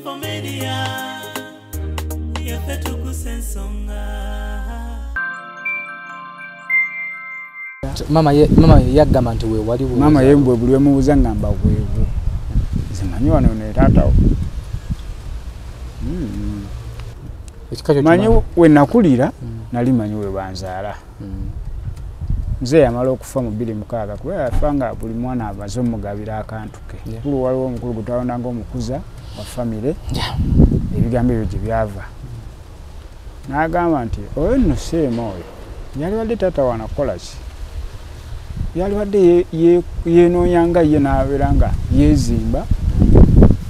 Infomedia yafetu kusensonga. Mama yagamba nti we wali wo. Mama yembwe buli mubuza ngamba kwevu. Zimanyi wano ne tata. Manyi we nakulira nali manyi we banzaala. Nze yamala okufa mu 2006 kuba yafanga buli mwana abazo mugabira akantu ke. Kulu waliwo omukulu gutawona ng'omukuza wa family. Ebigambo ebyo gye byava. N'agamba nti oyo nno seema oyo yali wadde tata wanakola ki? Yali wadde yenoonyanga ye n'abeera nga yeezimba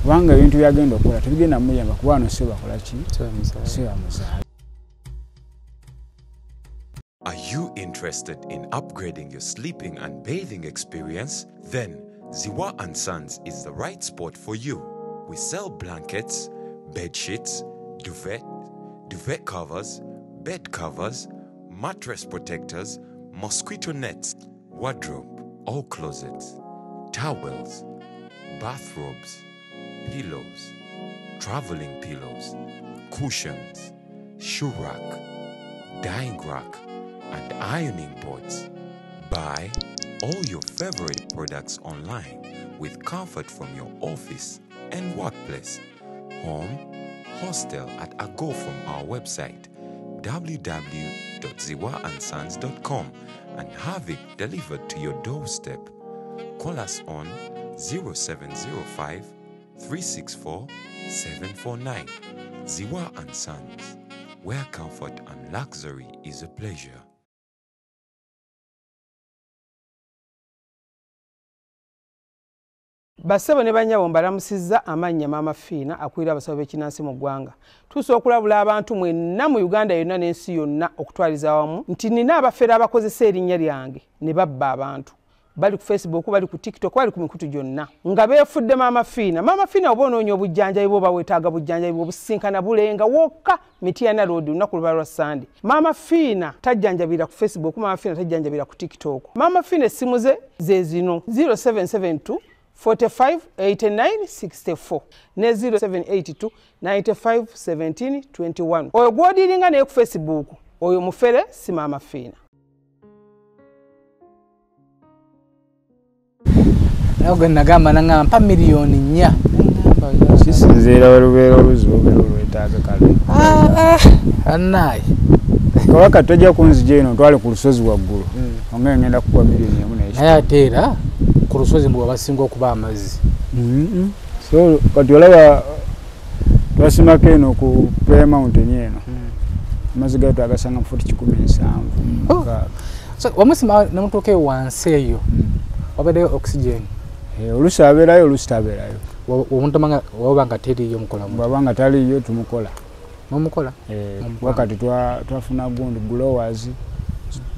kubanga ebintu byagenda okukola tebigenda muyamba kuba wano se bakola ki? Se bamuzaala. Are you interested in upgrading your sleeping and bathing experience? Then Ziwa & Sons is the right spot for you. We sell blankets, bed sheets, duvet covers, bed covers, mattress protectors, mosquito nets, wardrobe, all closets, towels, bathrobes, pillows, traveling pillows, cushions, shoe rack, dyeing rack, and ironing boards. Buy all your favorite products online with comfort from your office and workplace, home, hostel at a go from our website www.ziwaansons.com and have it delivered to your doorstep. Call us on 0705 364 749. Ziwa & Sons, where comfort and luxury is a pleasure. Basebo ne banyabo mbalamusizza amanya Mama Fiina akwira abasawo b'ekinnansi mu ggwanga. Tuso okulabula abantu mwenna mu Uganda yonna n'ensi yonna okutwaliza wamu nti nina abafera abakozesa erinnya lyange ne babba abantu. Bali ku Facebook, bali ku TikTok, bali ku mikutu gyonna. Nga beefudde Mama Fiina. Mama Fiina oba onoonya obujjanjabi bwo bawetaaga bujjanjabi bwo businkana bulenga wokka Mityana Road lunaku luba lwa Sunday. Mama Fiina tajjanjabira ku Facebook, Mama Fiina tajjanjabira ku TikTok. Mama Fiina essimu ze zino 0772 45 89 64 ne 0782 95 17 21. Oyo gwodiringa naye ku Facebook oyo mufere si Mama Fiina. Nawe nagamba nangamba miliyoni 4. Kisinziira olubeera oluzuubeera olwetaaga kale. Annaye. Kawaka tojja kunzija eno twale ku lusozi waggulu. Onge ngenda kukuwa miliyoni 1 naye ate era ku lusozi mbu abasinga okuba amazzi. So kati olaba twasimako eno ku Prayer Mountain eno. Amazzi gayo twagasanga mu futi 17. So wamusima namutuuka wansi eyo wabadde oxygen. Olusi abeerayo olusi tabeerayo. Omuntu wabanga teriyo mukola mu. Wabanga taliyo tumukola. Mumukola? Wakati twafuna gundi growers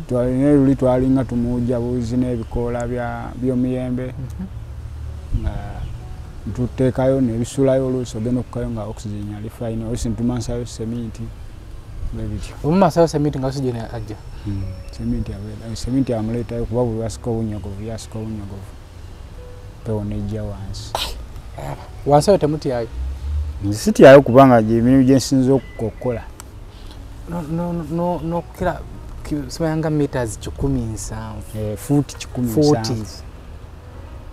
twalina luli twalinga tumuja buzi n'ebikoola by'omuyembe nga tuteekayo n'ebisulayo oluusi ogenda okukayo nga oxygen ali fine oluusi ntumansayo sementi bwebityo. Omumansayo sementi nga oxygen ajja? Sementi amuleetayo kuba bwe yasika obunyogovu pewo nejja wansi. Wansi ayo temutyayo? Sityayo kubanga gy'emirimu gye nsinza okukola. N'okukira simayanga meters 17. Futi 17.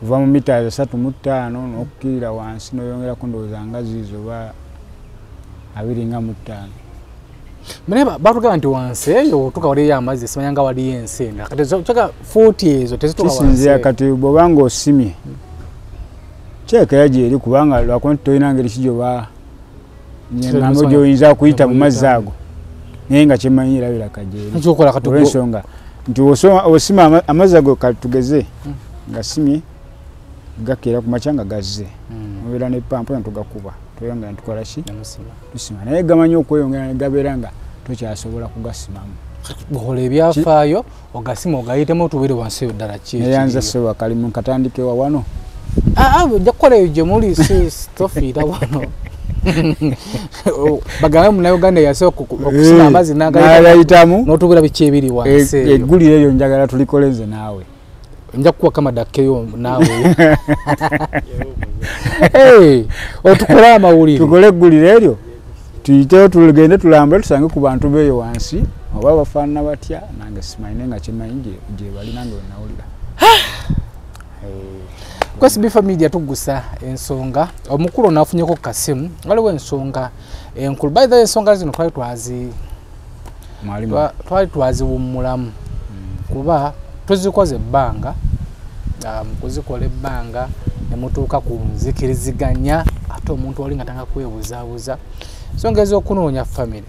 Uva mu meters 35 n'okukirira wansi n'oyongerako ndowooza nga ziizo oba 25. Mune batugamba nti wansi eyo tukawaliyo amazzi simayanga waliyo ensenda kati kyaka 40 ezo tezituka wansi. Kisinzira kati bw'obanga osimye kyekera gyeri kubanga lwako nti tolina ngeri kijoba nyambo gy'oyinza kuyita mu mazzi ago naye nga kyemanyi irabira kajeeri. Ekyokola kati olw'ensonga nti osima amazzi ago katugeze nga simye gakeera ku makya nga gazze obeera ne pampu natugakuba toyongera ntukola ki tusima naye gamanyi okweyongera ne gabeera nga tokyasobola kugasimamu. Bwokola ebyafaayo ogasima ogayitemu otubeere wansi eyo ddala ki neyanza sewa kalimu katandike wa wano. Ojja kukola eyo gye muli tofiira wano. Bagambe Munnayuganda yasooka okusima amazzi n'agayitamu n'otubeera biki ebiri wansi eyo. Eggulire eryo njagala tulikoleze naawe. nja kuwa kama dakkeyo nawe otukola amawulire tukole eggulire eryo tuyiteyo tugende tulambule tusange ku bantu beeyo wansi oba bafaanana batya nange simanyi nga kimanyi gye bali nange wenawulira kwa SB Media tugusa ensonga omukulu onafunyeko kasimu waliwo ensonga enkulu by the ensonga zino twali twaziwummulamu kuba tuzikoze ebbanga kuzikola ebbanga ne mutuuka ku nzikiriziganya ate omuntu oli nga tanga kwebuzaabuza ensonga ez'okunoonya famire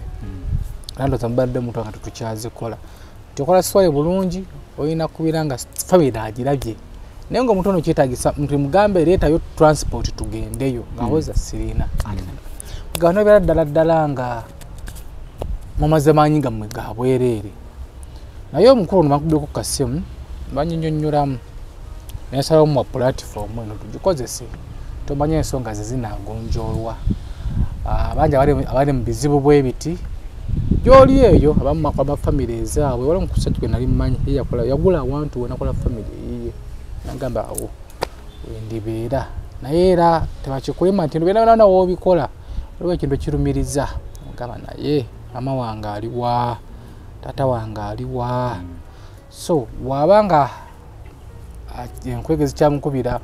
nando tambadde muntu nga tukyazikola tukola swali bulungi olina kubira nga famire agirabye naye nga omuntu ono kyetaagisa mtu mugambe leetayo transport tugendeyo nga hoza sirina gano byala ddala nga mumaze maanyi nga mmwe ga bwereere naye omukulu ono bankubbyeko ku kasimu banyinyonnyolamu nensalawo mu platform eno tugikozese tomanya ensonga ze zinaagonjoolwa abangi abali mu bizibu bwebiti gy'oli eyo abamu makola famire ezaabwe waliwo mukusatu gwe nali mmanyi yagula awantu wenakola famire yiye nagamba awo wendibeera naye era tebakikulima nti nobeera woobikola waliwo ekintu kirumiriza mugamba naye mama wange aliwa tata wange aliwa so wabanga enkwegezi kyamukubira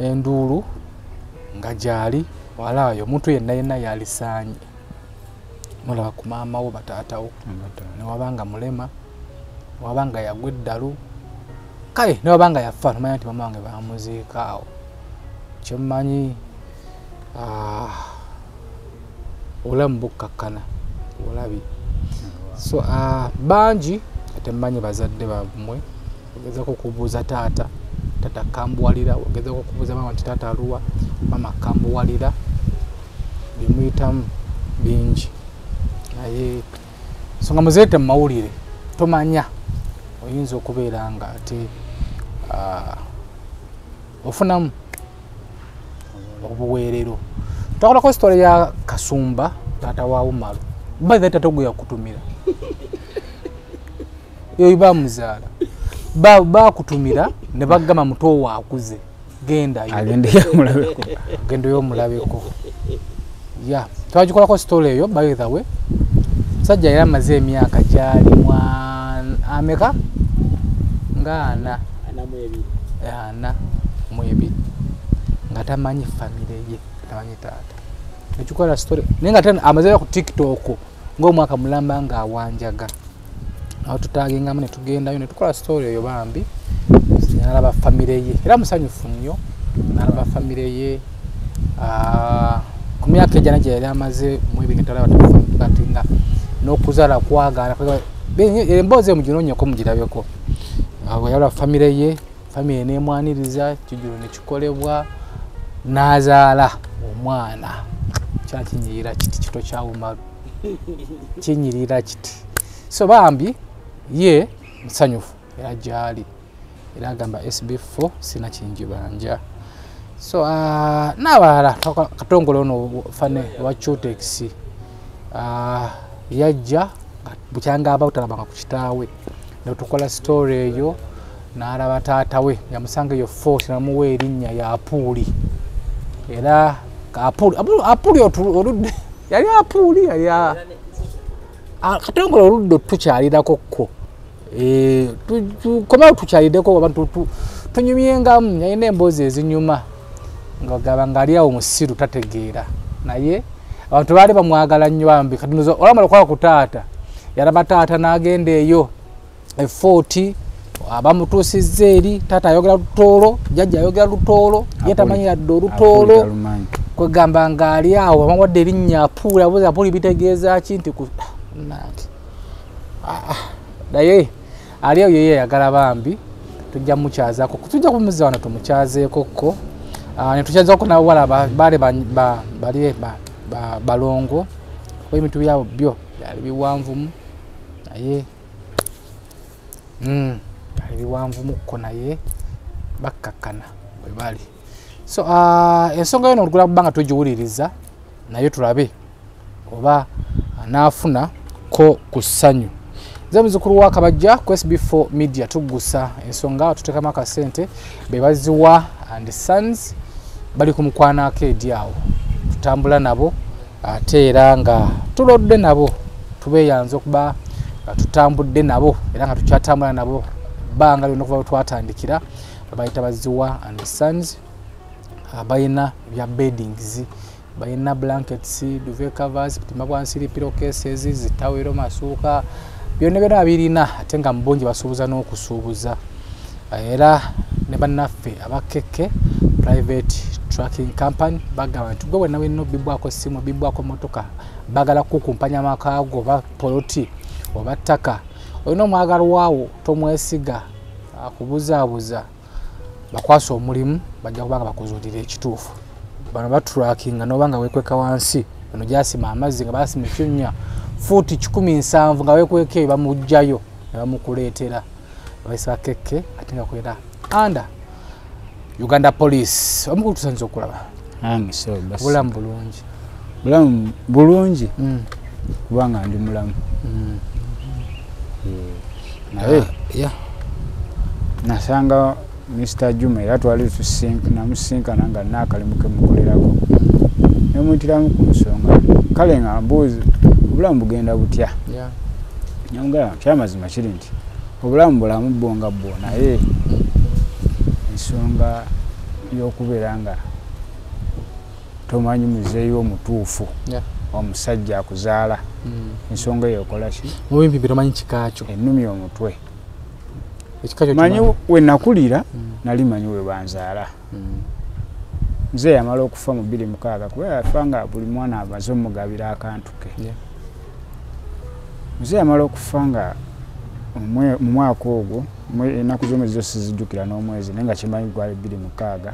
enduulu nga gyali walaayo omuntu yenna yalisaanye mulaba ku maama wo bataatawo newabanga mulema wabanga yagwa eddalu kale newabanga yafa nomanya nti mama wange bamuziika awo kyemmanyi obulamu bukkakkana olabi so bangi atemmanyi bazadde bammwe ogezako okubuuza taata kambuwalira ogezako okubuuza mama nti taata aluwa mama kambuwalira byemuyitamu bingi naye nsonga muzeete mu mawulire tomanya oyinza okubeera nga ate ofunamu obuweerero twakolako sitole ya Kasumba taata wa Umaru baze taata gwe yakutumira yoyo bamuzaala bakutumira ne bagamba muto waakuze gendayo mulabeko ya twagikolako sitole eyo by the way musajja era amaze emyaka gyali ameka nga ana mu ebiri nga tamanyi famire ye tamanyi taata nekikola story naye nga amaze ku TikTok ng'omwaka mulamba nga awanjaga awo tutagengamu ne tugendayo ne tukola story eyo bambi nalaba famire ye era musanyufu nnyo nalaba famire ye ku myaka ejana gye yali amaze mu ebiri talaba tatinga n'okuzaala kwagaana emboozi emuginoonyeko mugirabeko yalaba famire ye famire nemwaniriza kijjulo nekikolebwa n'azaala omwana kyakinyirira kiti kito kya Umaru kinyirira kiti so bambi ye musanyufu era gyali era agamba SB4 sina kinjibanja so n'abalala katongole ono fane wa Chotex yajja bukyanga abatalabanga ku kitaawe netukola story eyo n'alaba taata we yamusanga eyo force namuwa erinnya ya Apuuli era Apuuli oludde yali Apuuli yali katongole oludde tukyalirako kko tukomawo tukyaliddeko abantu tunyumyengamu yalina emboozi ezinyuma ngagaba ngaali awo musiru tategeera naye abantu baali bamwagala nnyo bambi katunoza olamala okwala ku taata yalaba taata n'agenda eyo e40 abamutuusizza eri taata ayogera lutoolo jjajja ayogera lutoolo ye tamanyi yadde olutoolo kwegamba ngaali awo bamuwadde erinnya Apuuli abuuza Apuuli bitegeeza ki nti naye ali eyo ye yagala bambi tujja mukyazaako tujja kumuzza wano tumukyazeekokko netukyazaako nabawala baali balongo kuba ebintu byabo byo byali biwanvumu naye byali biwanvumukko naye bakkakkana bwe bali so ensonga yo nolugula kubanga tugiwuliriza naye tulabe oba anaafuna ko ku ssanyu Nze muzukulu wa Kabajja ku SB4 Media tugusa ensonga tutekamo akasente bebaziwa and Sons bali ku mukwana akeedi awo tutambula nabo ate era nga tulodde nabo tubeeyanza okuba tutambudde nabo era nga tukyatambula nabo banga lino kuva twatandikira babayita baziwa and Sons bayina bya beddings bayina blankets duvet covers timabwansiri pillowcases zitawero masuuka byonna byonna birina ate nga mbongi basuubuza n'okusuubuza era ne bannaffe abakeke private tracking company bagamba nti gwe nawe no bibwako simu bibwako motoka bagala kukumpanya makaago oba poloti oba ttaka olina omwagala waawo tomwesiga akubuzaabuza bakwasa omulimu bajja kubanga bakuzuulira ekituufu bano batrackinga noba nga weekweka wansi bano gyasima amazzi nga basima ekyonnya fuuti 17 nga weekweka eyo bamugjayo ne bamukuleetera bayisa keke ate nga kwera anda Uganda Police omukulu tusanze okulaba ange so basi bulamu bulungi kubanga ndi mulamu naye nasanga Mr. Juma era twali namusinkana nga nakalimuke mukolerako nemuyitiramu ku nsonga kale nga mbuuzi obulamu bugenda butya nyamugala kyamazima kiri nti obulamu bulamu bwonga bwo naye ensonga y'okubeera nga tomanyi muzeeyi omutuufu omusajja akuzaala ensonga eyo okola ki mubimpi bitomanyi kikakyo ennumi omutwe manyi we nakulira nali manyi we banzaala nze yamala okufa mu 2006 kuba yafa nga buli mwana amaze omugabira akantu ke nze yamala okufa nga mu mwaka ogwo ennaku z'omwezi zo sizijjukira n'omwezi naye nga kimanyi gwali 2006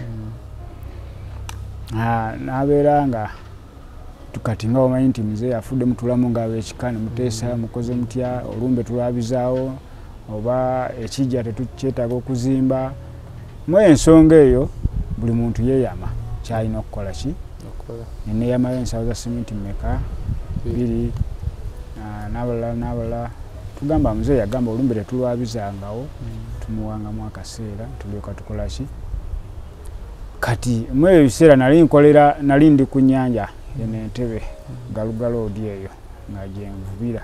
n'abeera nga tukati nga omanyi nti muze yafudde mutulamu ng'ab'ekika ne muteesa mukoze mutya olumbe tulabizaawo oba ekijja tetukyetaaga okuzimba mu ensonga eyo buli muntu yeeyama kyalina okukola ki neneyamayo ensawo za simenti mmeka 2 n'abalala tugamba muze yagamba olumbe tetulwabizangawo tumuwangamu akaseera tulyoka tukola ki kati mu ebiseera nali ndi ku nnyanja enentebe galugalo odi eyo nga gyenvubira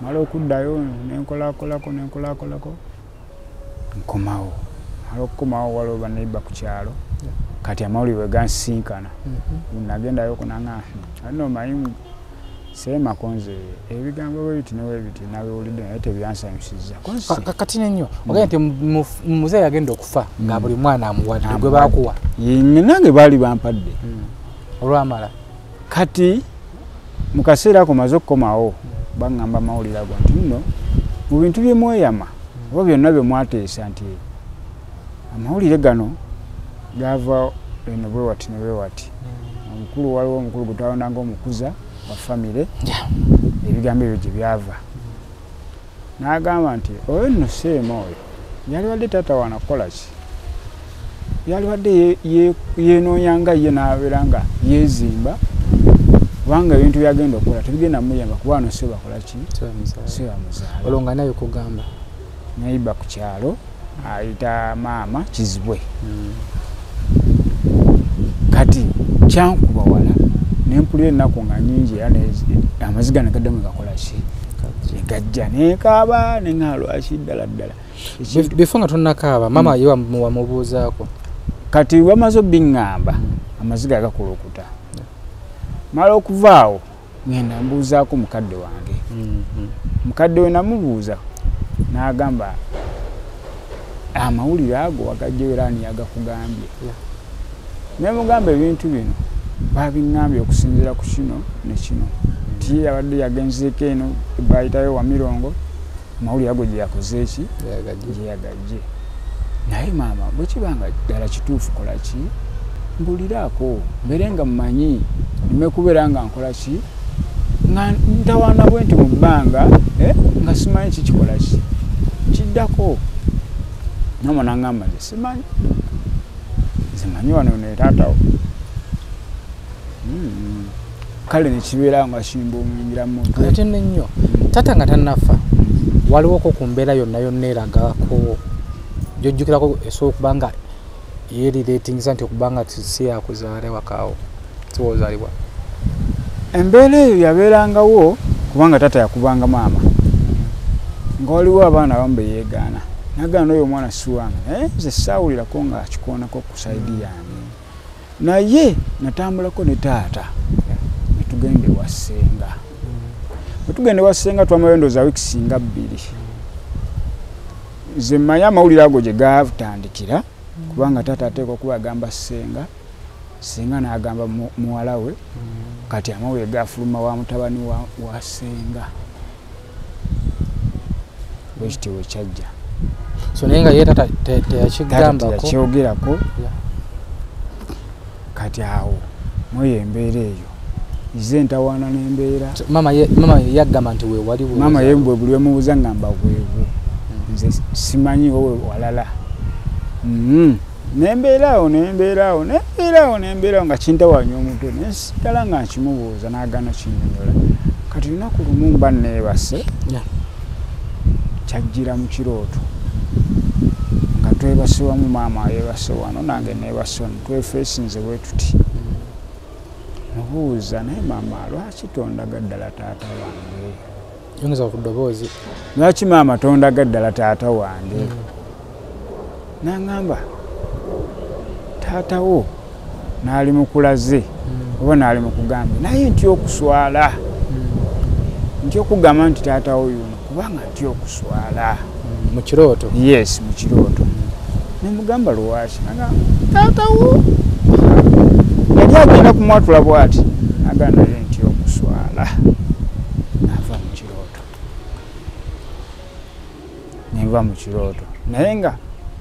mala okuddayo nenkolakolako nkomawo mala okukomawo waliwo baneiba ku kyalo kati amawulire we gansinkana nagendayo kunanga alina omanyi seemakonze ebigambo bwebiti newebiti nabewulidde naye tebyansanyusiza kati nenyo ogenda nti muzeeyi yagenda okufa nga buli mwana amuwadde gwe bakuwa nange baali bampadde olwamala kati mu kaseera ako maze okukomawo bangamba amawulire ago nti nno mu bintu byemweyama oba byonna byemwateesa nti amawulire gano gava eno bwewati nebwewati omukulu waliwo omukulu gutawonanga omukuza wa famire ebigambo ebyo gye byava n'agamba nti oyo nno seema oyo yalibadde taata wanakukola ki yalibadde yenoonyanga ye n'abeera nga yeezimba kubanga ebintu byagenda okukola tebigenda muyamba kuba wano se bakola ki sebamuzaala olwo nga naye kugamba nayiba ku kyalo ayita maama Kizibwe kati kyankuba wala nempulira ennaku nga nyingi era amaziga negaddemu gakola ki egajja nekaaba neŋŋaa lwaki ddala bifo nga tonnakaaba maama ye wamubuuzaako kati wamaze obbiŋŋamba amaziga agakulukuta mala okuvaawo ngenda mbuuzaako mukadde wange mukadde we namubuuza n'agamba amawulire ago wagajjeyo era ani yagakugambye nemugamba ebintu bino babiŋŋambye okusinziira ku kino ne kino ti yabadde yagenzeeko eno bayitayo wa mirongo amawulire ago gye yakoze eki gye yagajje naye maama bwe kibanga ddala kituufu kola ki mbuliraako mbere nga mmanyi nime kubeera nga nkola ki nga ntawaana bwe nti mu bbanga nga simanyi kikikola ki kiddako nama nangamba nze simanyi nze manyi wano ne taatawo kale nekibeera nga kimba omuyingira mu mutwe ate nnyo tata nga tannafa waliwoko ku mbeera yonna yonna eragako gyojjukirako esobola okuba nga yeerireetingisa nti okuba nga si yakuzaala wakaawo siwoozaalibwa embeera eyo yabeerangawo kubanga tata yakubanga maama nga waliwo abaana abamu beyeegaana nagaana oyo omwana siwange naye nze saawulirako nga akikoonako ku saidi yange naye natambulako ne taata netugende wa ssenga netugende wa ssenga twamayo ndooza wiiki nga 2 nze mmanyi amawulire ago gye gatandikira kubanga taata ateeka okuba agamba ssenga n'agamba muwala we kati amawulire gafuluma wa mutabani wa ssenga bwekityo bwe kyajja so naye nga ye tata teyakigambako kyogerako kati awo mweyo embeera eyo ize ntawaana n'embeera mama yaggamba nti weewaliwo mama ye bwe buli wemubuuza ngamba weewo nze simanyi wowe walala nembeeraawo nga kintawanya omutwe nesitala nga nkimubuuza n'agaana kinyonyola kati lunaku lumu mba neebase kyajjira mu kirooto nga twebase wamu maama yeebase wano nange neebase wano twefeesinze bwe tuti mubuuza naye maama lwaki tondaga ddala taata wange yongeza ku ddoboozi lwaki maama tondaga ddala taata wange n'aŋŋamba taata wo n'ali mukulaze oba n'ali mukugambe naye ntya okuswala ntya okugamba nti taata wo yuno kubanga ntya okuswala mu kirooto yes mu kirooto nemugamba lwaki nagamba taata wo yali agenda kumwatula bwati agamba naye ntya okuswala nava mu kirooto nenva mu kirooto naye nga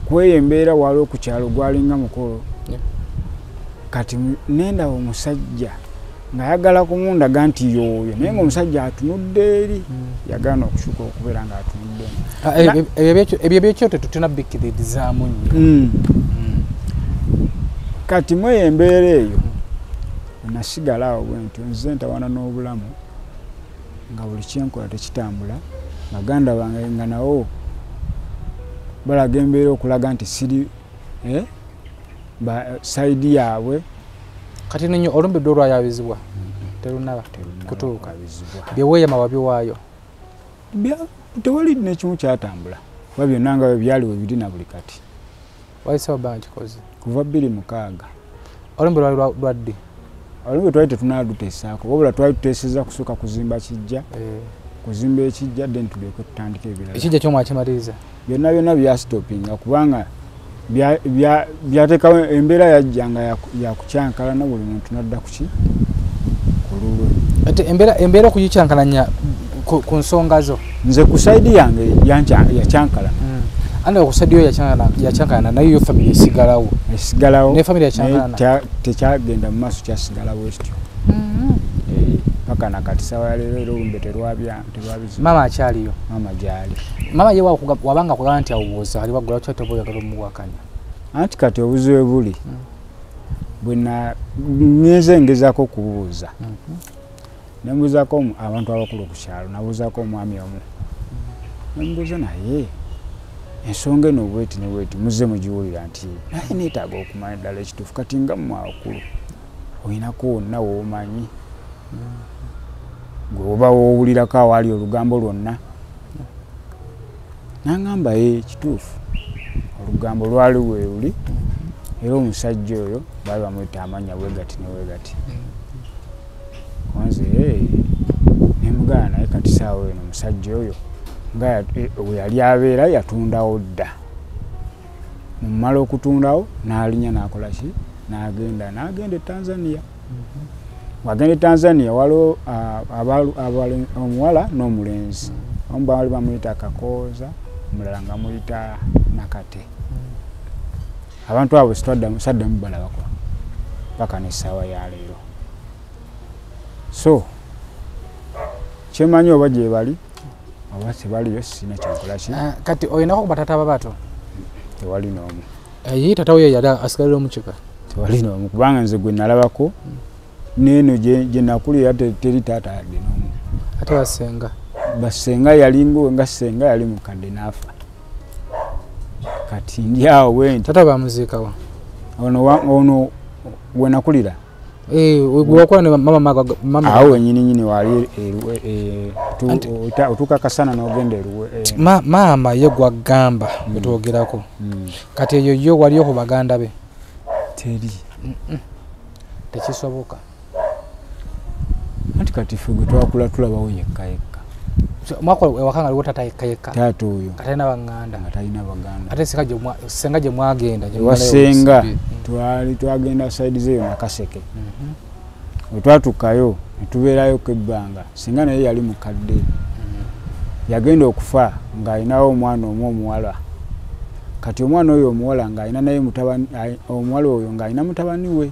kweyo embeera waliwo ku kyalo gwalinga mukolo kati nenda omusajja nga yagala kumundaga nti yoyo naye ngaomusajja atunudde eri yagaana okushuka okubeera nga atunudde ebyo byekyo tetutina bikkiririzaamu nnyo kati mweyo embeera eyo nasigala awo bwe ntyo nze ntawaana n'obulamu nga buli kyenkola tekitambula baganda bange nga nawo balaga embeera okulaga nti siri saidi yaabwe kati nnyo olumbidde olwayabizibwa terunaba kutuuka byeweeyama wabiwaayo tewali nekimu kyatambula kuba byonna nga byaliwo biri na buli kati wayisewo bbanga kikoze kuva 26 olumbe lwali lwaddi olumbe twali tetunaluteesaako wabula twali tuteeseza kusooka kuzimba kijja kuzimba ekijja then tuleke tutandika ebirala ekijja kyomwakimaliriza byonna byastopinga kubanga byateekawo embeera yajjanga yakukyankalana buli muntu nadda kuki kululwe ate embeera okugikyankalanya ku nsonga zo nze ku saidi yange yakyankalana ande ku saidi yo yakyankalana naye yo family esigalawo ne family yakyankalana tekyagenda mu maaso kyasigalawo ekityo paka nakati sawa ya leero olumbe terwabizibu mama akyaliyo mama gyali mama ye wabanga kugamba nti awubuuza ali waggula kyate boyagala omuwakanya anti kati obuzibu buli bwena nyeze ngezaako kubuuza nembuuzaako abantu abakulu ku kyalo nabuuzaako omwami omu nemubuuza naye ensonga eno bweti ne bweti muzze mugiwulira nti naye neetaaga okumanya ddala ekituufu kati nga mu abakulu olinako wonna woomanyi gwe oba woowulirako awaali olugambo lwonna n'aŋŋamba kituufu olugambo lwali weeruli era omusajja oyo baali bamuyita amannya bwegati ne bwegati konze nemugana naye kati saawa eno omusajja oyo nga we yali abeera yatundawo dda mumala okutundawo n'alinya n'akola ki n'agenda e Tanzania wagenda e Tanzania waliwo omuwala n'omulenzi omu baali bamuyita Kakooza omulala nga muyita Nakate abantu abo saddamu balabako paka n'essaawa ya leero so kyemanyi oba gye bali oba tebaliyo sina kyankola ki kati olinako ku batata ababato tewali n'omu ye tata we yali asigalira omukika tewali n'omu kubanga nze gwe nalabako neno je nakulira teri taata yadde n'omu. Ate basenga. Basenga yali nga senga yali mukadde n'afa. Kati ndyawo wenti. Tata bamuziika wa? Ono we nakulira. Wakuwa ne mama. Awo nyini wali otukakasana n'ogenda eruwe. Mama ye gwagamba betwogerako. Kati eyo yo waliyo ku baganda be. Teri. Tekisoboka. Anti kati fugwe twakula tulabawo yekka. Mwako wakanga aliwo tata yekka. Taata oyo. Katayina banganda. Katayina baganda. Ate senga gye mwagenda. Wasenga twagenda side zeyo nakaseke. Twatukayo netubeerayo kebbanga. Senga naye yali mukadde. Yagenda okufa ng'alinawo omwana omuwala. Kati omwana oyo omuwala ng'alina naye mutabani, omuwala oyo ng'alina mutabani we.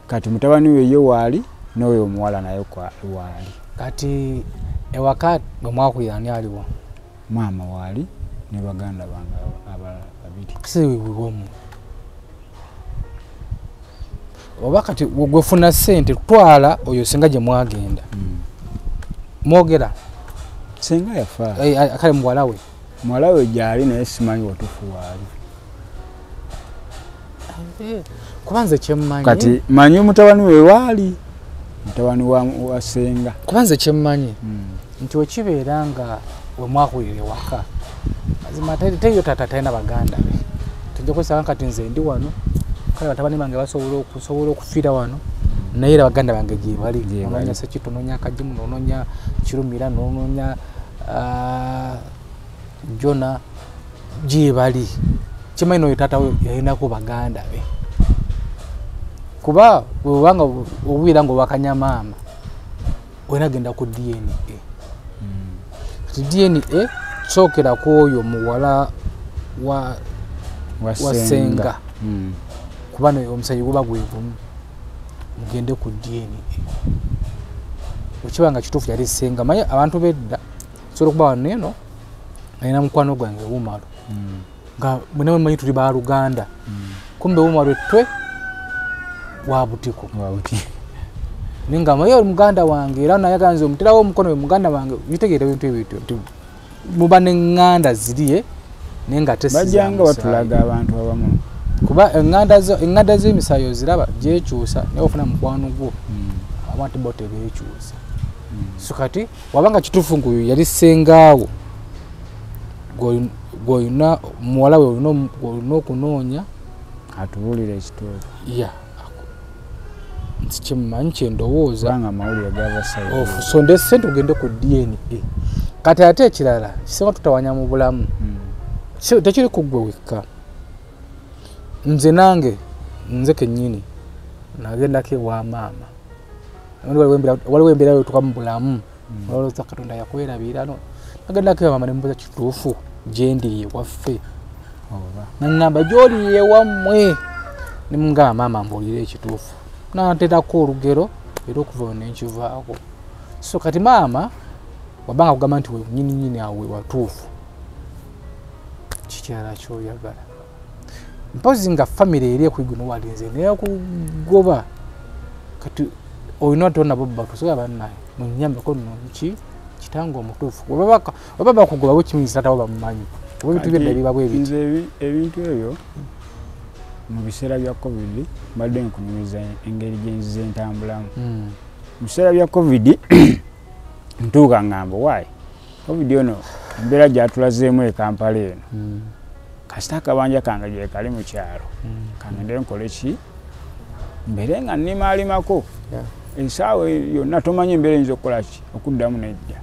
Kati mutabani we ye waali n'oyo omuwala naye waali. Kati ewaka bwemwakulira ani aliwo? Maama waali ne baganda bange babiri. Si wiwomu. Oba kati gwefuna ssente twala oyo senga gye mwagenda. Mwogera? Senga yafa. Kale muwala we? Muwala we gyali naye simanyi watufu waali. Kubanze kyemmanyi. Kati manyi mutabani we waali. Mutabani wa senga. Kubanze kyemmanyi. Nti wekibeera nga wemwakulira ewaka. Mazima teyo tata talina baganda be. Tujja kwesanga kati nze ndi wano. Kale batabani bange basobola okufiira wano. Naye era baganda bange gye bali. Ononya Sekito, ononya Kajimu, ononya Kirumira, ononya Jona gye bali. Kimanyi oyo tata we yalinako baganda be. Kuba webanga obuira ngo wakanya maama wenagenda ku DNA. Kati DNA sokera kwoyo muwala wa senga. Kuba no omusayi guba gwegumu mugende ku DNA. Okibanga kitufu yali senga maye abantu bedda solo kuba neno alina mukwano gwange Umaro. Nga mwenewe manyi tuli ba Luganda. Kumbe Umaro twe wabutiko. Ninga mayo muganda wange era nayaganze omutirawo omukono we muganda wange bitegeera bintu ebyo. Mubane nganda ziriye nenga tesi bajanga batulaga abantu abamu. Kuba enganda z'emisayo ziraba gyekyusa naye ofuna mukwano gwo. Abantu bote bekyusa. So kati wabanga kitufu nguyu yali sengaawo. Goyina muwala we olina okunoonya atubulira ekitoogo. Yeah. Nsikimanyi kyendowooza nga mawulire g'abasawo. Sonde ssente ogende ku DNA. Kati ate ekirala kisinga tutawanya mu bulamu. Tekiri ku ggwe wekka. Nze nange nze kennyini nagendako ewa maama. Waliwo embeera yotuka mu bulamu. Olowooza Katonda yakwerabira no. Nagendako ewa maama ne mbuuza kituufu gye ndi ewaffe. Nangamba gy'oli ewammwe. Ne mungamba maama mbuulira ekituufu. Nateerako olugero era okuva nenkivaako. So kati maama wabanga kugamba nti nyini awe watuufu. Kikirala kyoyagala. Mpozi nga family eri ekwiguno walinze naye kugoba. Kati olina tonna baba tusobola bannaye munyambeko nonki kitango omutuufu. Wababa kugoba bwekimizi tata bamumanyi. Ebintu byonna biba bwe biti. Nze ebintu ebyo mu biseera bya COVID mbadde nkunyumiza engeri gye nzize ntambulamu. Mu biseera bya COVID ntuuka ngamba wayi COVID ono embeera gyatulazeemu e Kampala eno. Kasita akabanja kange gye kali mu kyalo. Kangende nkole ki? Mbeere nga nnimaalimako. Ensaawa yonna tomanyi embeera eyinza okukola ki? Okuddamu nejja.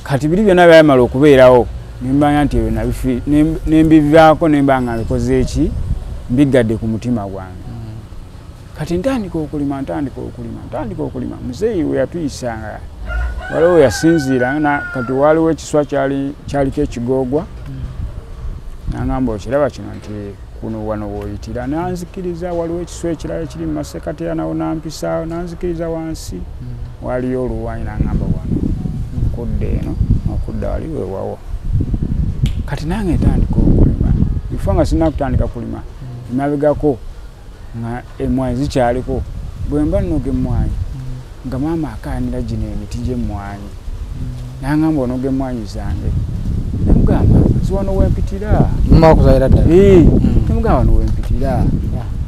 Kati biri byonna byamala okubeerawo. Nimbanya nti nembivaako nemba nga mbikoze eki mbigadde ku mutima gwange. Kati ntandika okulima. Muzeeyi we yatuyisanga waliwo yasinziira kati waliwo ekiswa kyaliko ekigoogwa. Nangamba okiraba kino nti kuno wano w'oyitira. Nanzikiriza waliwo ekiswa ekirala ekiri mu masekati nawo nampisaawo nanzikiriza wansi. Waliyo oluwanyi nangamba wano nkudde eno okudda wali weewawo. Kati nange ntandika okulima. Bifo nga sinakutandika kulima emabegako nga emmwanyi zikyaliko bwe mba nnoga emmwanyi nga maama akaanira gino emiti gy'emmwanyi n'aŋŋamba onoga emmwanyi zange nemugamba ziwano wempitira mwakuzaira ddala nemugamba wano wempitira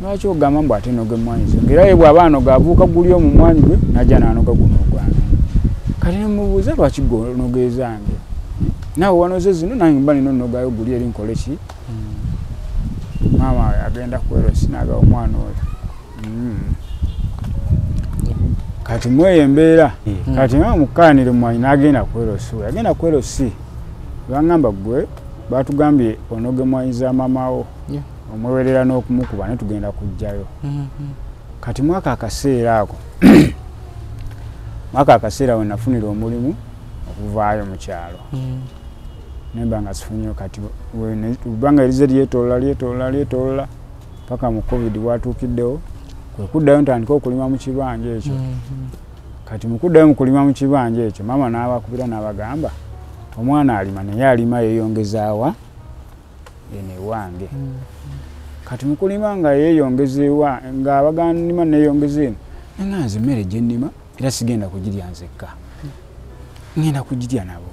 lwaki ogamba mbu ate noga emmwanyi zange era ye bw'aba anoga abuuka guli omu mwanyi gwe n'ajja n'anoga guno ogwange kati nemubuuza lwaki gonoga ezange naawe wanoze zino nange mba nina nnogayo guli eri nkole ki maama agenda kwerosi n'agaba omwana oyo kati mweyo embeera kati nga mukaanire mwanyi n'agenda kwerosi agenda kwerosi bangamba gwe batugambye onoge mwanyi za mamawo omwewerera n'okumukuba ne tugenda kujjayo kati mwaka akaseera ako mwaka akaseera we nafunira omulimu okuvaayo mu kyalo nemba nga sifunyeyo kati ebbanga erize lyetoolola paka mu covid watuukiddewo kwe kuddayo ntandika okulima mu kibanja ekyo kati mukuddayo mukulima mu kibanja ekyo maama n'abakubira n'abagamba omwana alima naye alima yeeyongezaawa eno ewange kati mukulima nga yeeyongezeewa ng'abagannima neeyongeza eno nenga nze emmere gye nnima era sigenda kugirya nzekka ngenda kugirya nabo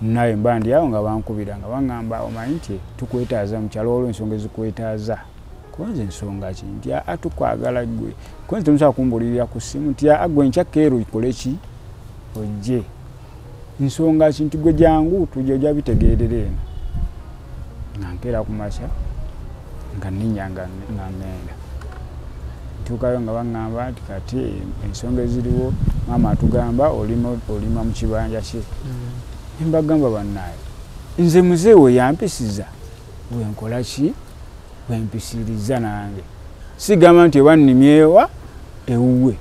naye mba ndi awo nga bankubira nga baŋŋamba omanyi nti tukwetaaza mu kyalo olw'ensonga ezikwetaaza kubanze ensonga ki nti atukwagala gwe kwenze temusobola kumbulirira ku ssimu nti agwe nkyakkeero ikole ki ojje nsonga ki nti gwe jangu tujja ojja bitegeerera eno nga nkeera ku makya nga nninnya nga ŋŋenda ntuukayo nga baŋŋamba nti kati ensonga eziriwo maama atugamba olima mu kibanja kye mbagamba bannaayo nze muzeeyi we yampisiza wenkola ki wempisiriza nange sigamba nti oba nnimyewa ewuwe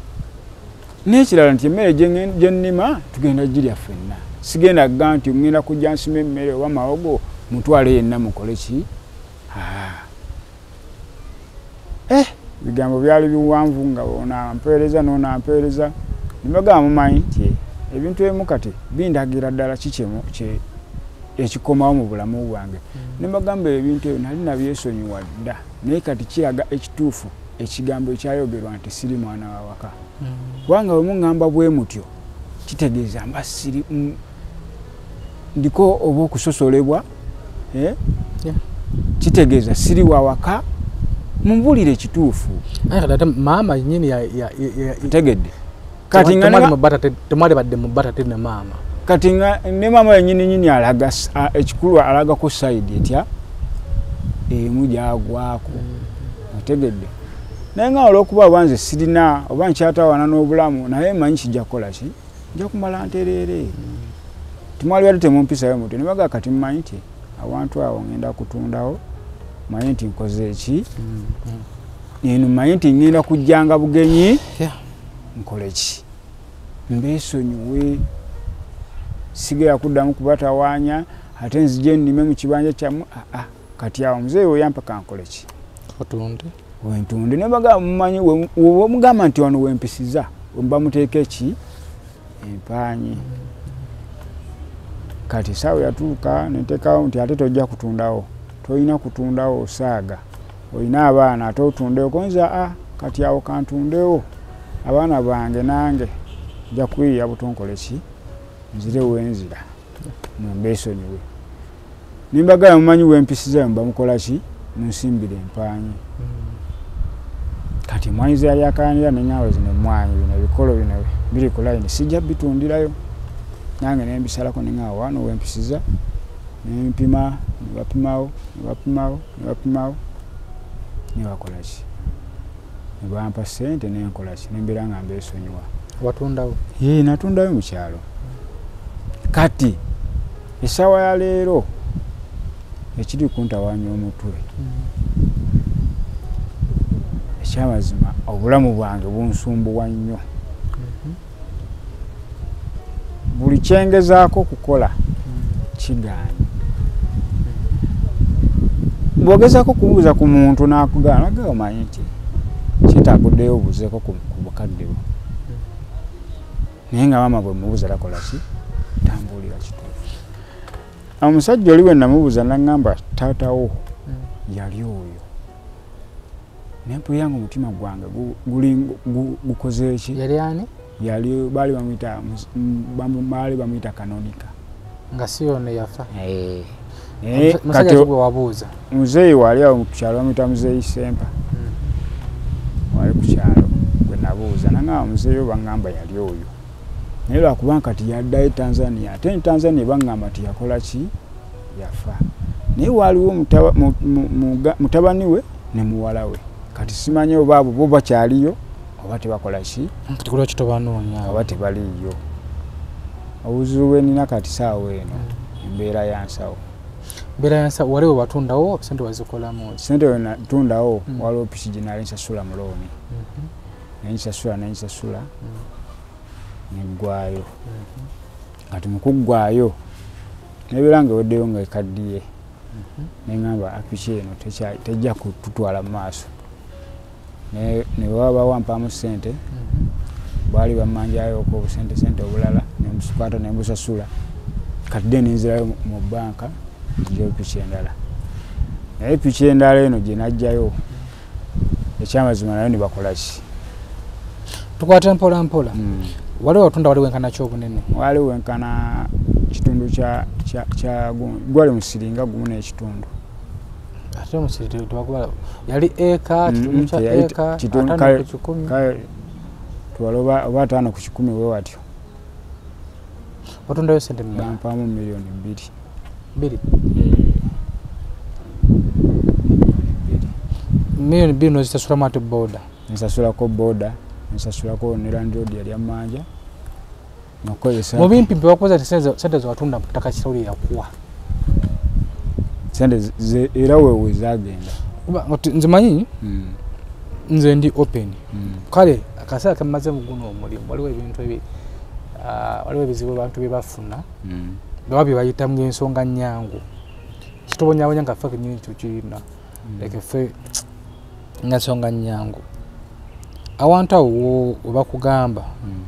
n'ekirala nti emmere gye nnima tugenda girya ffenna sigenda kugamba nti ngenda kujja nsima emmere oba mawogo mutwale yenna mukole ki bigambo byali biwanvu nga onampeereza n'onampeereza nibagamba mumanyi nti ebintu ebimu kati bindagira ddala kikyemu ekikomawo mu bulamu bwange nibagamba ebintu ebyo nali nabyesonyiwa dda naye kati kiraga ekituufu ekigambo ekyayogerwa nti siri mwana wa waka kubanga bwe muŋŋamba bwe mutyo kitegeeza mba siri ndiko oba okusosolebwa kitegeeza siri wa waka mumbulire ekituufu maama nyini ntegedde kati temwali badde mu batate ne maama kati ne maama yenyini alaga ekikulu alagako sayidi etya emu gyagwako ntegedde naye nga olw'okuba obanze sirina oba nkyatawaana n'obulamu naye manyi kijja kukola ki nja kumala ntereere timwali badde temumpisayo mutyo ne baga kati mumanyi nti awantu awo ngenda kutundawo manyi nti nkoze eki eno manyi nti ngenda kujjanga bugenyi nkole ki mbeesonyiwe sigera kuddamu kubatawaanya ate nzije nnime mu kibanja kyamu kati awo muzeeyi oyampa kankole ki wentunde ne bagamba mumanyi wemugamba nti wano wempisiza mba muteeka eki empaanyi kati saawa yatuuka neteekawo nti ate tojja kutundawo tolina kutundawo osaaga olina abaana ate otundewo konza kati awo kantundewo abaana bange nange nja kuyiya butonkole ki nzire wenzira mumbeesonyiwe nimbagala mumanyi wempisizayo mba mukola ki munsimbire empaanyi kati mwanyi zeyali akaanira nenyaawe zino mwanyi bino ebikolo bino biri ku layini sijja bitundirayo nange nembisalako neŋaawo wano wempisiza nempima nebapimawo nebakola ki nebampa ssente nenkola ki nembeera nga mbeesonyiwa watundawo natundayo mu kyalo kati essaawa ya leero ekiri kuntawaanya omutwe ekyamazima obulamu bwange bunsumbuwa nnyo buli kyengezaako okukola kigaanye bw'ogezaako kubuuza ku muntu n'akugamba omanyi nti kitaguddeyo obuuzeeko ku bukadde bwo naye nga maama bwe mubuuza takola ki tambuulira kituufu omusajja oli bwe namubuuza naŋŋamba taatawo yali oyo nempu yangu mutima gwange guli gukoze ki yali ani yali bali bamwita Kanonika nga siyo ne yafa kati wabuuza muzeyi wali awo mu kyalo bamwita muzeyi Sempa wali ku kyalo gwe nabuuza nanga muzeyi bangamba yali oyo naye lwakuba kati yaddayo Tanzania ate Tanzania bangamba ti yakola ki yafa naye waliwo mutabani we ne muwala we kati simanye oba bo bakyaliyo oba tebakola ki tukula kitobanoonya oba tebaliyo obuzibu bwe nina kati saawa eno embeera yansawo waliwo batundawo sente wazikolamu sente we natundawo waliwo piki gye nali nsasula mu looni nensasula neggwayo kati mukuggwayo nebeera nga eweddeyo nga ekaddiye neŋŋamba apiki eno tejja kututwala mu maaso ne baba bawampamu ssente baali bammanjayoko obusente obulala nemusikwata nembusasula kati de nenzirayo mu banka njeyo piki endala naye piki endala eno gye najjayo ekyamazima nayo nebakola ki tukwate mpola waliwo watunda waliwo enkana ky'obunene waliwo wenkana kitundu kya gwali musiringa gumu n'ekitundu ate musiri tubagula yali eka kitundu kya eka kitundu atano ku 10 twaloba oba 5 ku 10 we watyo watundayo sente mmeka bampamu milioni 2 milioni 2 nozisasulamu ate boda nsasulako boda nsasulako ne landlord yali amanja nokozesa mu bimpimpi bakoza sente zewatunda ttaka kitawuli yakuwa sente era wewe zagenda nzimanyi nze ndi open kale akaseera kamaze mu guno omulimu waliwo ebintu waliwo ebizibu abantu bye bafuna baba bye bayitamu ensonga nnyangu kitobonyabonya nga ffe kenyini kyo kirina leke ffe ensonga nnyangu awantu awo webakugamba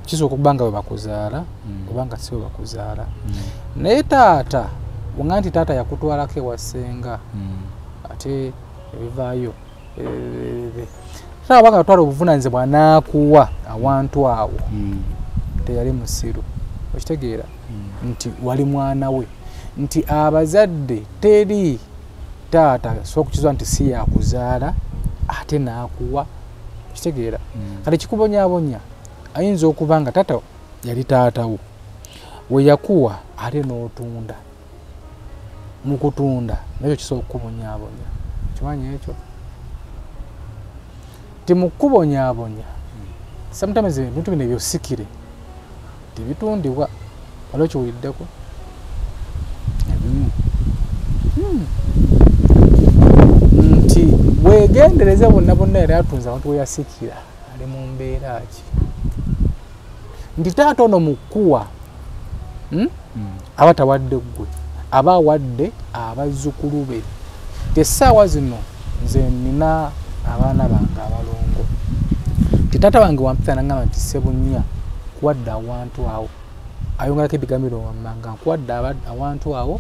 kisooka okuba nga webakuzaala obanga si webakuzaala naye taata wonga nti taata yakutwalako ewasenga ate ebivaayo taata banga twala obuvunaanyizibwa n'akuwa awantu awo teyali musiru okitegeera nti wali mwana we nti abazadde teri taata so okukizwa nti si yakuzaala ate n'akuwa okitegeera kale kikubonyabonya ayinza okuba nga taata yali taatawo we yakuwa ate n'otunda mu kutunda nakyo kisobola okukubonyabonya kimanyi ekyo timukubonyabonya sometimes ebintu bino ebyosikire tebitundibwa waliwo kiwuliddeko nti wegendereze bonna yali atunze abantu weyasikira ali mu mbeera ki nti taata ono mukuwa aba tawadde ggwe aba awadde abazzukulu be tesaawa zino nze nina abaana bange abalongo titaata wange wampita nangamba nti sebunya kuwadde awantu awo ayongerako ebigamiro wammanga nkuwadde awantu awo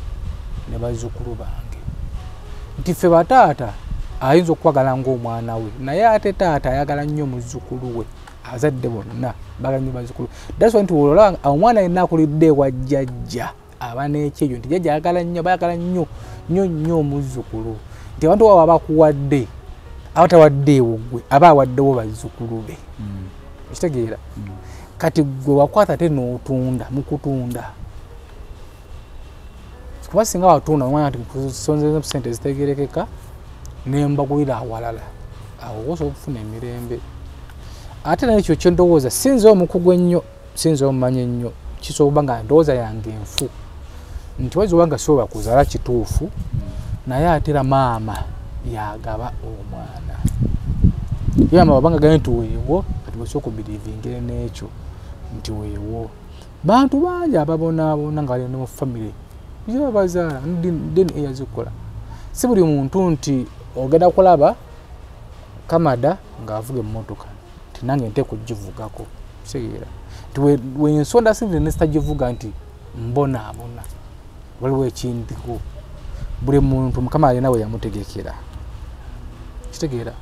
ne bazzukulu bange nti ffe bataata ayinza okwagala ng'omwana we naye ate taata ayagala nnyo muzzukulu we azadde bonna bagala nnyo bazzukulu that's why nti olaba omwana yenna akulidde ewa jjajja aba n'ekyejo nti jjajja ayagala nnyo bayagala nnyo omuzzukulu nti abantu wabo abakuwadde abatawadde ewo gwe aba awaddewo bazzukulu be okitegeera kati gwe wakwata ate n'otunda mu kutunda kuba singa watunda omwana nti nsonzeze sente zitegerekeka nembagulira awalala awo osobola okufuna emirembe ate naye ekyo kyendowooza sinzewo mukugu ennyo sinzewo mumanyi ennyo kisobola okuba nga ndowooza yange enfu nti wayinza okuba nga siwe bakuzaala kituufu naye ate era maama yagaba omwana yama babanga gane nti weewo kati bwesooka okubirivingire n'ekyo nti weewo bantu bangi ababonaabona nga bali ne mu famire bazaala deni eyazikola si buli muntu nti ogenda kulaba kamada ng'avuga emmotoka nti nange nteeka okugivugako kitegeera nti wensonda sinze nesitagivuga nti mbonaabona waliwo ekindiko buli muntu mukama alina we yamutegekera kitegeera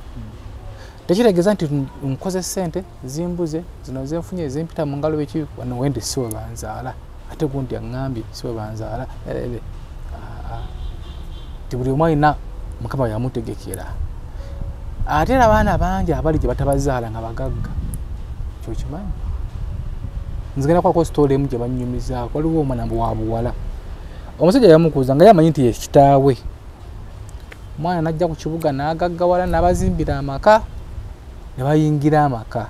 tekitegeeza nti nkoze ssente zimbuze zino zenfunye ezimpita mu ngalo beki wano wende siwe banzaala ate gundi aŋŋambye siwe banzaala ti buli omu alina mukama yamutegekera ate era abaana bangi abali gye batabazaala nga bagagga kyokimanyi nzigenda kwako sitole emu gye bannyumizaako waliwo omwana wa buwala omusajja yamukuuza nga yamanyi nti ye kitaawe omwana najja ku kibuga n'agaggawala n'abazimbira amaka ne bayingira amaka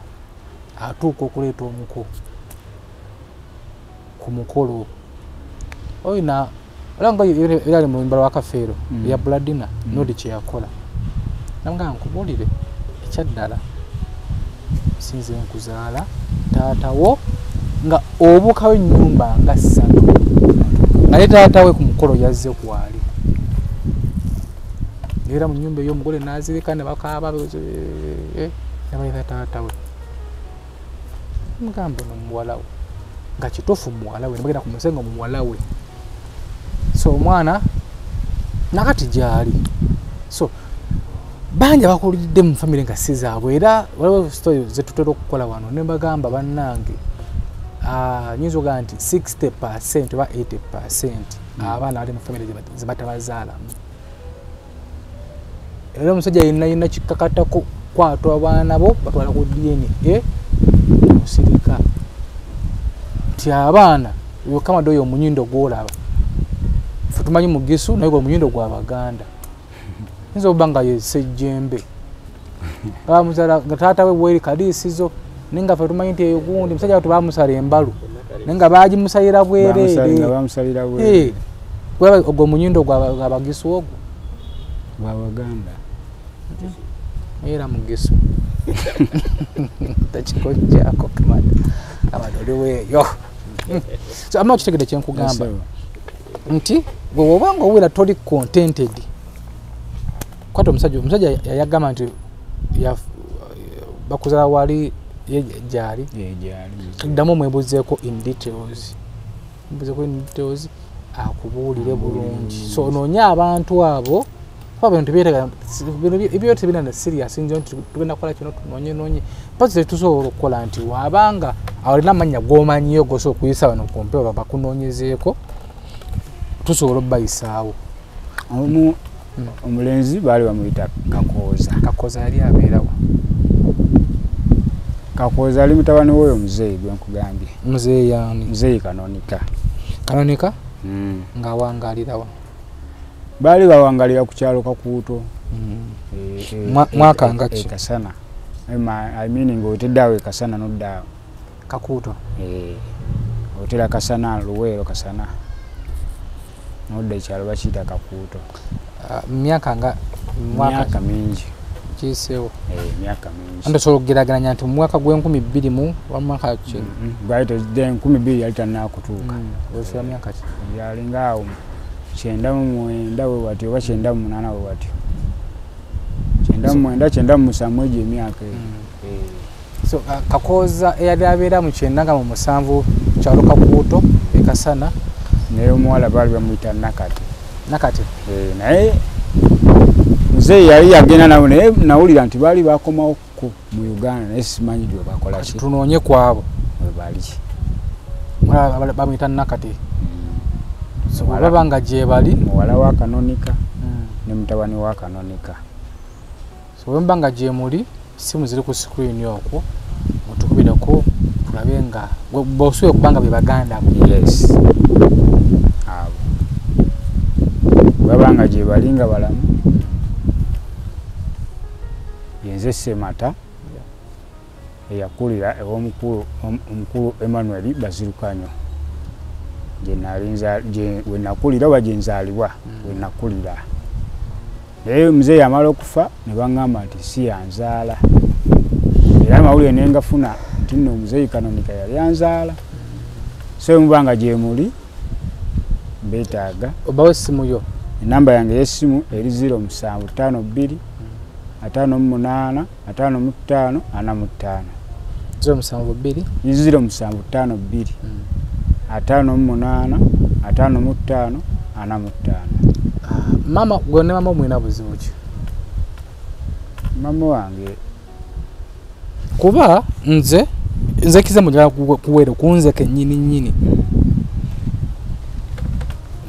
atuuka okuleeta omuko ku mukolo oyina olanga era mu lumbala wa kafeero ya Bladina nodi kye yakola namugamba nkubuulire ekyaddala sinze nkuzaala taatawo nga obuukawo ennyumba nga 3 naye taatawe ku mukolo yazze kwali era mu nyumba ey'omugole n'azirika ne bakaaba nabalina taatawe mugamba no muwalawe nga kituufu muwalawe nebagenda ku musengo mu muwalawe so omwana nakati gyali so bangi abakulidde mu famire nga si zaabwe era waliwo story zetutera okukola wano ne bagamba bannange nyinza ogaa nti 60% oba 80% abaana bali mu famire zebatabazaalamu era omusajja yenna kikakatako kwatwa abaana bo batwala ku DNA musirika nti abaana yokamado oyo omunyindo gwolaba fe tumanyi mugisu naye omunyindo gwa Baganda nzo obanga yesejjembe bamusala nga taata we bweri kadiisizo nenga fe tumanyi nti eyo gundi musajja watu bamusala embalu nenga bagimusalira bwerere bamusalira bwerere ogwo omunyindo gwa Bagisu ogwo gwa Baganda era mugisu takikojjako kamada amadoliweeyo so ama kitegede kyenkugamba nti gwe obanga owera toli contented kwata omusajja yayagamba nti bakuzala wali gyali ddamu mwebuzeeko in details akubuulire bulungi so onoonya abantu abo bintu ebyo tebina na serious njo nti tugenda kukola kino tunoonye pasi tusobola okukola nti wabanga awalina amannya g'omanyiyo gosobola okuyisa wano ku mpewo bakunoonyezeeko tusobola obbayisaawo omulenzi baali bamuyita Kakooza yali abeerawo Kakooza ali mutabani w'oyo muzeeyi gwe nkugambye muzeeyi yani muzeeyi Kanonika ng'awangalirawa baali bawangalira ku kyalo Kakuuto mwaka ngaki Kasana I mean ng'oteddawo Kasana n'oddaawo Kakuuto otera Kasana Luweero Kasana n'odda ekyalo bakiyita Kakuuto myaka mingi kiseewo myaka mingi ando sobola okugeraageranya nti mu mwaka gw'2000 mu mwaka ki bwayita 2000 yali tannaakutuuka osula myaka ki yalinga awo 99 we wati oba 98 we wati 99 egyo emyaka so Kakooza eyali abeera mu 97 kyalo Kakuuto Kasana naye omuwala baali bamuyita Nakati naye muzeeyi yali yagenda nawe naye nawulira nti baali bakomawo mu Uganda naye simanyi gye bakola ki tunoonye kwabo we bali bamuyita Nakati so babanga gye bali muwala wa Kanonika ne mutabani wa Kanonika so wembanga gye muli simu ziri ku screen okwo mutukubireko tulabe nga bosuye kubanga be Baganda yes abo babanga gye balinga balamu yenze Semata eyakulira omukulu Emmanuel Bazirukanyo we nakulira oba gye nzaalibwa we nakulira naye muzeeyi amala okufa ne baŋŋamba nti si yanzaala era amawulire ne ngafuna nti nno omuzeeyi Kanonika yali yanzaala so mubanga gye muli beetaaga obawo essimu yo enamba yange y'essimu eri 0752 58 55 45 0752 0552 58 55 45 mama gwe ne mama mwina buzibu ki mama wange kuba nze kize mujja kuwera kunze kennyini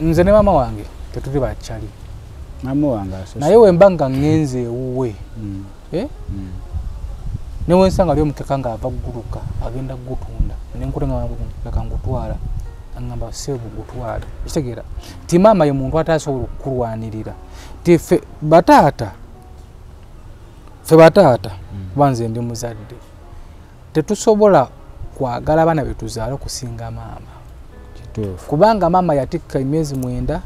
nze ne mama wange tetuli bachali mama wange asosa naye wembanga ngenze ewuwe ne wensanga lyo mukeka nga ava guluka agenda gutunda nenkutenga ngutwala angamba sebu gutwala kitegeera ti mama ye muntu atasobola okulwanirira ti fe batata banze ndi muzadde tetusobola kwagala bana betuzaala okusinga maama kituufu kubanga maama yatikka emyezi 9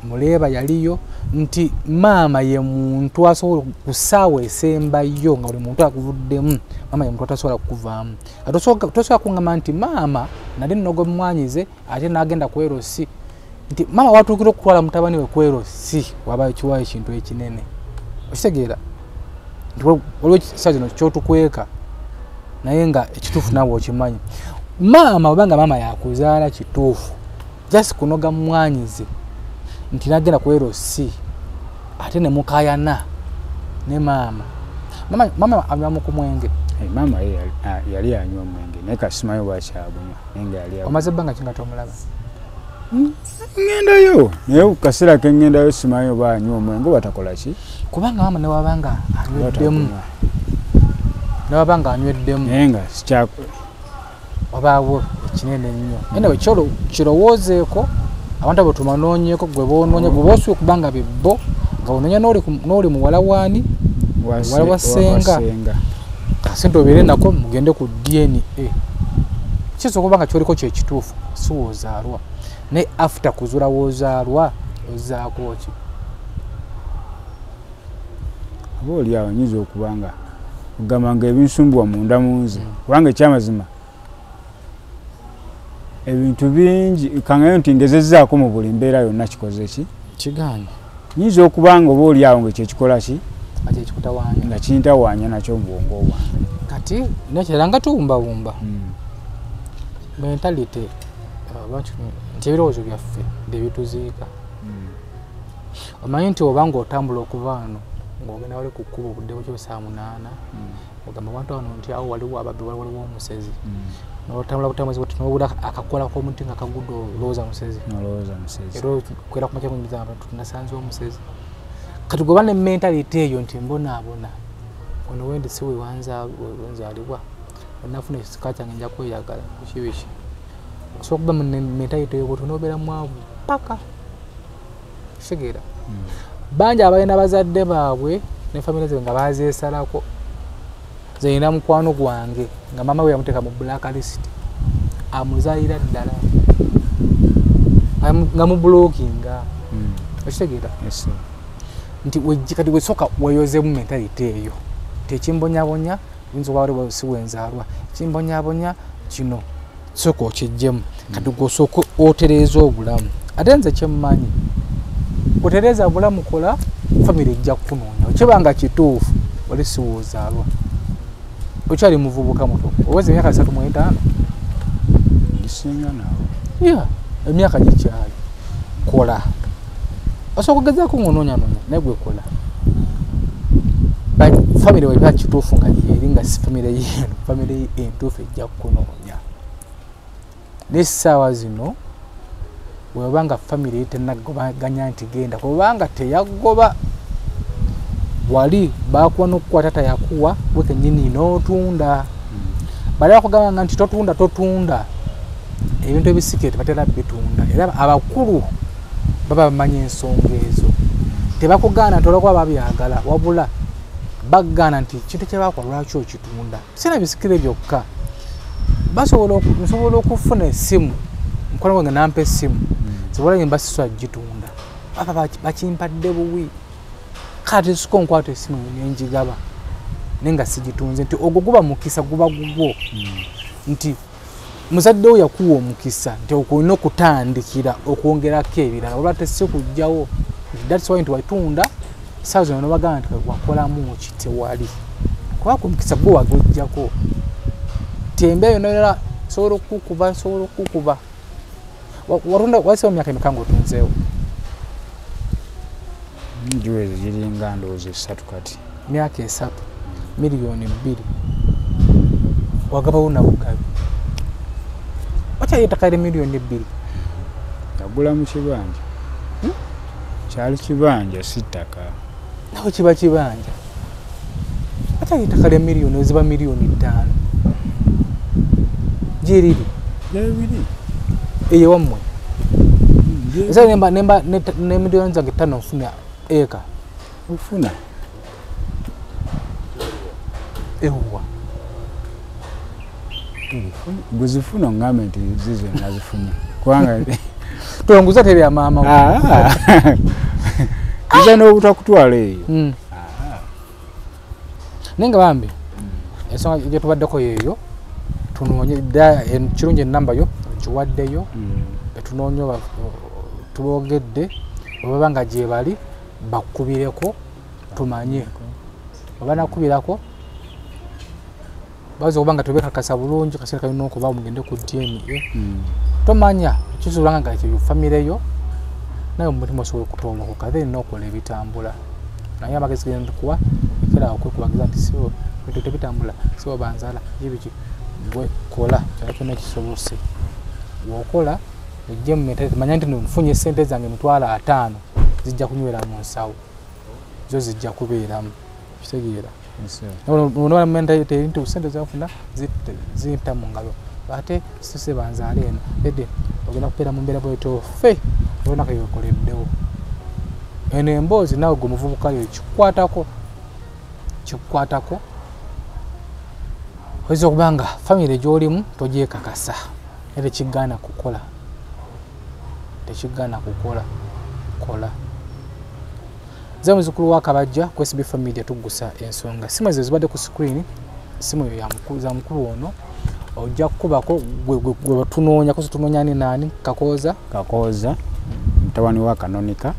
muleba yaliyo nti maama ye muntu asobola kusaawa esembayo nga buli muntu akuvuddemu maama ye muntu atasobola kuvaamu tosobola kungamba nti maama nali nnogo mwanyize ate n'agenda ku erosi nti maama watuukira okutwala mutabani we ku erosi wabayo kiwayo ekintu ekinene okitegeera waliwo kisaa kino kyotukweka naye nga ekituufu naawe okimanyi maama webanga maama yakuzaala kituufu just kunoga mwanyize nti nagenda ku erosi ate ne mukayana ne maama anywa ku mwenge mama yali anywa mwenge naye kasimayo bwakyabunywa naye nga yali omaze ebbanga ki nga tomulaba ngendayo naye kaseera kengendayo simayo banywa omwenge batakola ki kubanga maama newabanga anyweddemu naye nga sikyako wabaawo ekinene nnyo anyway kirowoozeeko abantu abo tumanoonyeko gwe boonoonya gwe boosuye okubanga bebbo nga onoonya n'oli muwala waani wala wasenga kasente obeere nako mugende ku DNA kisobola okuba nga kyoliko kyekituufu si woozaalwa naye after kuzuula woozaalwa ozaako ki oba oli awo nyinza okuba nga ogamba nga ebinsumbuwa munda mu nze kubanga ekyamazima ebintu bingi kangayo nti ngezezzaako mu buli mbeera yonna kikoze ki kiganye nyinza okuba nga oba oli awo nga kyekikola ki ate ekikutawaanya nga kintawaanya nakyo mu bwongo bwange kati nekirala nga tuwumbawumba mentality nti ebirowoozo byaffe byebituziika omanyi nti oba nga otambula okuva wano ng'ogenda wali ku kkubo obudde bukyo saa 8 ogamba abantu wano nti awo waliwo ababbi waliwo omusezi n'otambula butambuzi bwoti n'obula akakola k'omuti nga kagudde olowooza musezi era okwera ku makya kunyiriza abantu tunasanze omusezi kati goba ne mentality eyo nti mbonaabona ono wendi si wenzaalibwa onafuna ekisika kyange nja kweyagala kukibiki okusobola okuba mu mentality eyo bwoti n'obeera mwavu paka kitegeera bangi abalina bazadde baabwe ne famire zaabwe nga bazeesalako zeyina mukwano gwange nga mama we yamuteeka mu blacklist amuzaalira ddala nga mubulookinga okitegeera nti kati wesooka weeyozeemu mentality eyo tekimbonyabonya yinza oba waliwo si wenzaalwa kimbonyabonya kino sooka okijjemu kati gwosooka otereeza obulamu ate nze kyemmanyi otereeza bulamu kola famire ejja kukunoonya okibanga kituufu wali si woozaalwa okyali muvubuka muto oweza emyaka 35 ndisinga naawe emyaka gikyali kola osobola okugezaako ng'onoonyanoonya naye gwe kola famire weba kituufu nga yeri nga si famire yeno famire entuufu ejja kukunoonya n'essaawa zino webanga famire tenagobaganya nti genda kubanga teyagoba wali bakuwa n'okukwata tayakuwa gwe kennyini n'otunda bali bakugamba nti totunda ebintu ebisike tebatera bitunda era abakulu baba bamanyi ensonga ezo tebakugaana nti olwokuba babyagala wabula baggaana nti kintu kyebakola lwaki okitunda sina bisikire byokka nsobola okufuna essimu mukono gwange nampa essimu zibola yemba siswa gitunda aba bakimpadde buwi kati siko nkwata essimu nenjigaba nenga sigitunze nti ogwo guba mukisa guba gugwo nti muzadde we yakuwa omukisa nti okulina okutandikira okwongerako ebirala olwa tesi kujjawo that's why nti watunda saa zino nobagamba nti wakolamu ki tewali kubanga omukisa gwo wagujjako tembe yo nera sobola okukuba watunda wasiwa myaka emeka ng'otunzeewo njiwezi giringa ndowooza 3 kati myaka 3 miliyoni 2 wagabawo na bugabi wakyayita miliyoni 2 yagula mu kibanja kyali kibanja sittaka nawe kiba kibanja wakyayita kale miliyoni ziba miliyoni 5 jiriri jebiri eye wamwe esa nemba ne miliyoni zange 5 mfuna eka ufuna ewa guzifuna ngambe nti zizo nazifunya kubanga tulongoza tebe ya mama iza n'obutakutwala eyo nenga bambi ensonga gye tubaddeko yeeyo tunoonye kirungi enamba yo kiwaddeyo etunoonye tubogedde bwebaba nga gye bali bakubireko tumanye baba nakubirako baza okuba nga tubekakasa bulungi kaseera kalina okuba mugende ku DNA tomanya kizuulanga nga ekyo famireyo naye omutima osobola okutolokoka then n'okola ebitambula naye amagezi genda kuwa ekera okwekubagiza nti sibo bintu tebitambula sibo banzala yebiki gwe kola kyona kisobose wokola ejje mu mentality manya nti nfunye sente zange mitwala 5 zijja kunywera mu nsawo zo zijja kubeeramu kitegeera ono mentality nti sente zafuna zita mu ngalo ate sise banzala eno edde ogenda kubeera mu mbeera bwetyo fe obona ko yokoleddewo eno emboozi nawe gwe muvubuka yo kikwatako oyinza okuba nga famire gy'olimu togyekakasa era tekigaana kukola kola ze muzukulu wa Kabajja ku SB Family tugusa ensonga simu ezo zibadde ku screen simu ya mukulu ono ojja kubako gwe batunoonya ko tunoonya nani Kakooza mtabani wa Kanonika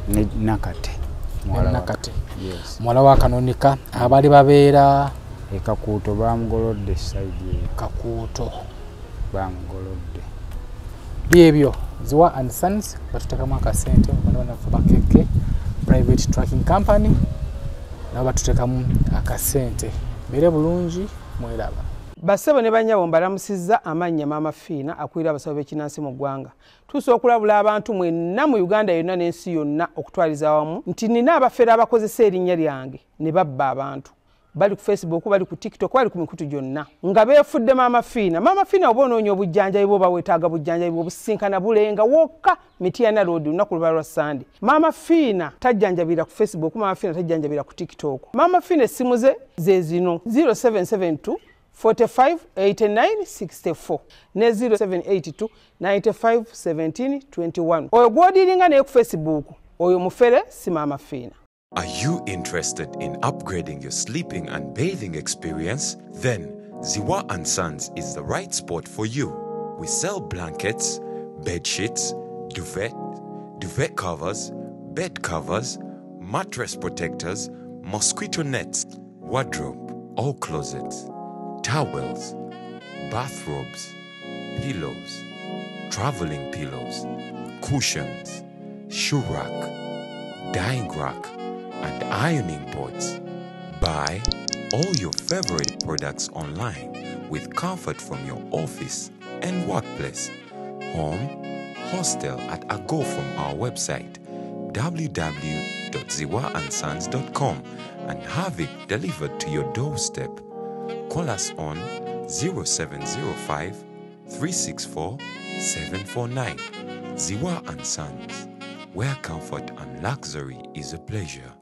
ne Nakate mwala wa Kanonika abali babeera Kakuuto bamugolodde side Kakuuto bamugolodde byebyo Ziwa and Sons batutekamu akasente bana bakeke private tracking company nabo batutekamu akasente bere bulungi mweraba Basebo ne banyabo mbalamusizza amannya Maama Fiina akwira abasawo b'ekinnansi mu ggwanga. Tusobola okulabula abantu mwenna mu Uganda yonna n'ensi yonna okutwaliza awamu nti nina abafere abakozesa erinnya lyange ne babba abantu. Bali ku Facebook, bali ku TikTok, bali ku mikutu gyonna. Nga beefudde Maama Fiina. Maama Fiina oba onoonya obujjanjabi bwo bawetaaga bujjanjabi bwo businkana bulenga wokka Mityana Road lunaku luba lwa Sunday. Maama Fiina tajjanjabira ku Facebook, Maama Fiina tajjanjabira ku TikTok. Maama Fiina essimu ze zino 0772 45 89 64 ne 0782 95 17 21. Oyo gwodiringa naye ku Facebook oyo mufere si Maama Fiina. Are you interested in upgrading your sleeping and bathing experience? Then Ziwa and Sons is the right spot for you. We sell blankets, bed sheets, duvet covers, bed covers, mattress protectors, mosquito nets, wardrobe, all closets, towels, bathrobes, pillows, traveling pillows, cushions, shoe rack, dyeing rack, and ironing boards. Buy all your favorite products online with comfort from your office and workplace, home, hostel at a go from our website www.ziwaansons.com and have it delivered to your doorstep. Call us on 0705 364 749. Ziwa and Sons, where comfort and luxury is a pleasure.